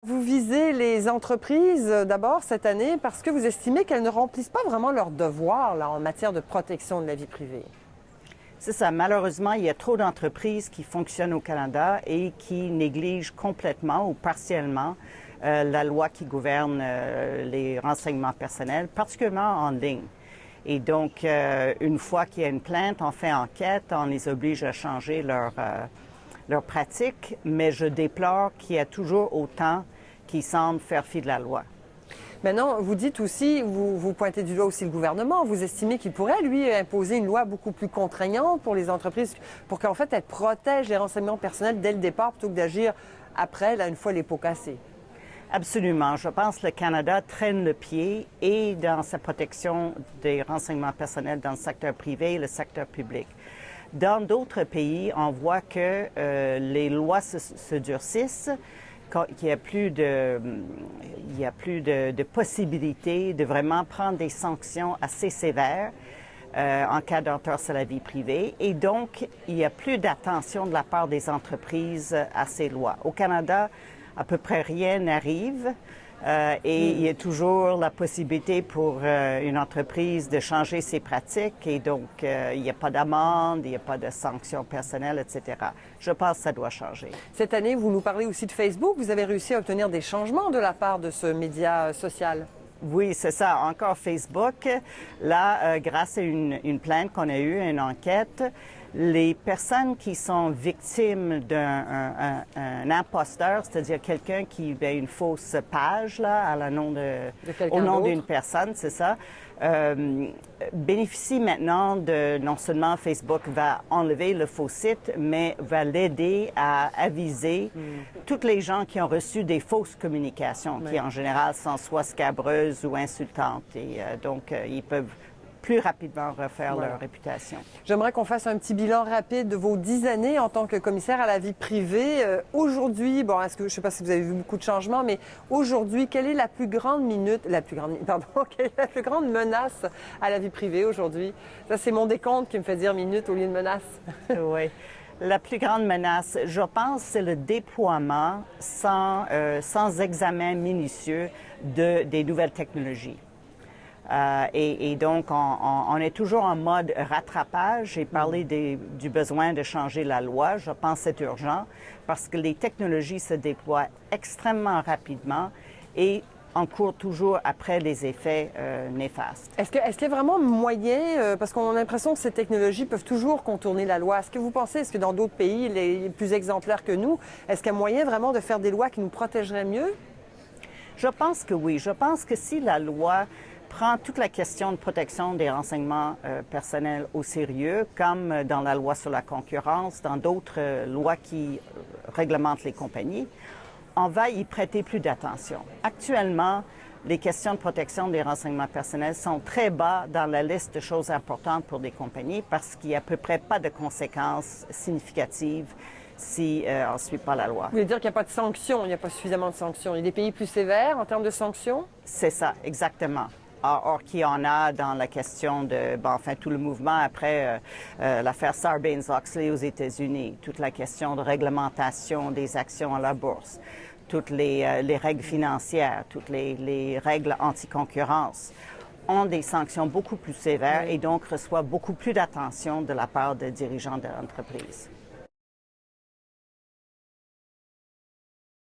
Vous visez les entreprises d'abord cette année parce que vous estimez qu'elles ne remplissent pas vraiment leur devoir là, en matière de protection de la vie privée. C'est ça. Malheureusement, il y a trop d'entreprises qui fonctionnent au Canada et qui négligent complètement ou partiellement la loi qui gouverne les renseignements personnels, particulièrement en ligne. Et donc, une fois qu'il y a une plainte, on fait enquête, on les oblige à changer leurs pratiques, mais je déplore qu'il y a toujours autant qui semblent faire fi de la loi. Maintenant, vous dites aussi, vous pointez du doigt aussi le gouvernement, vous estimez qu'il pourrait, lui, imposer une loi beaucoup plus contraignante pour les entreprises, pour qu'en fait, elles protègent les renseignements personnels dès le départ plutôt que d'agir après, là, une fois les pots cassés. Absolument. Je pense que le Canada traîne le pied et dans sa protection des renseignements personnels dans le secteur privé et le secteur public. Dans d'autres pays, on voit que les lois se durcissent, qu'il n'y a plus de possibilité de vraiment prendre des sanctions assez sévères en cas d'entorse à la vie privée. Et donc, il n'y a plus d'attention de la part des entreprises à ces lois. Au Canada, à peu près rien n'arrive. Et il y a toujours la possibilité pour une entreprise de changer ses pratiques et donc il n'y a pas d'amende, il n'y a pas de sanctions personnelles, etc. Je pense que ça doit changer. Cette année, vous nous parlez aussi de Facebook. Vous avez réussi à obtenir des changements de la part de ce média social. Oui, c'est ça. Encore Facebook. Là, grâce à une plainte qu'on a eue, une enquête, les personnes qui sont victimes d'un imposteur, c'est-à-dire quelqu'un qui a une fausse page là, au nom d'une personne, c'est ça, bénéficient maintenant de, non seulement Facebook va enlever le faux site, mais va l'aider à aviser toutes les gens qui ont reçu des fausses communications, qui en général sont soit scabreuses ou insultantes. Et donc, ils peuvent plus rapidement refaire leur réputation. J'aimerais qu'on fasse un petit bilan rapide de vos 10 années en tant que commissaire à la vie privée. Aujourd'hui, bon, je ne sais pas si vous avez vu beaucoup de changements, mais aujourd'hui, quelle est la plus grande quelle est la plus grande menace à la vie privée aujourd'hui? Ça, c'est mon décompte qui me fait dire minute au lieu de menace. Oui. La plus grande menace, je pense, c'est le déploiement sans examen minutieux des nouvelles technologies. Et donc, on est toujours en mode rattrapage. J'ai parlé du besoin de changer la loi. Je pense que c'est urgent parce que les technologies se déploient extrêmement rapidement et on court toujours après les effets néfastes. Est-ce qu'il y a vraiment moyen, parce qu'on a l'impression que ces technologies peuvent toujours contourner la loi, est-ce que vous pensez, est-ce que dans d'autres pays, les plus exemplaires que nous, est-ce qu'il y a moyen vraiment de faire des lois qui nous protégeraient mieux? Je pense que oui. Je pense que si la loi prend toute la question de protection des renseignements personnels au sérieux, comme dans la loi sur la concurrence, dans d'autres lois qui réglementent les compagnies, on va y prêter plus d'attention. Actuellement, les questions de protection des renseignements personnels sont très bas dans la liste de choses importantes pour des compagnies parce qu'il n'y a à peu près pas de conséquences significatives si on ne suit pas la loi. Vous voulez dire qu'il n'y a pas de sanctions, il n'y a pas suffisamment de sanctions. Il y a des pays plus sévères en termes de sanctions? C'est ça, exactement. Or, qu'il y en a dans la question de, tout le mouvement après l'affaire Sarbanes-Oxley aux États-Unis, toute la question de réglementation des actions à la bourse, toutes les règles financières, toutes les règles anti-concurrence ont des sanctions beaucoup plus sévères et donc reçoivent beaucoup plus d'attention de la part des dirigeants de l'entreprise.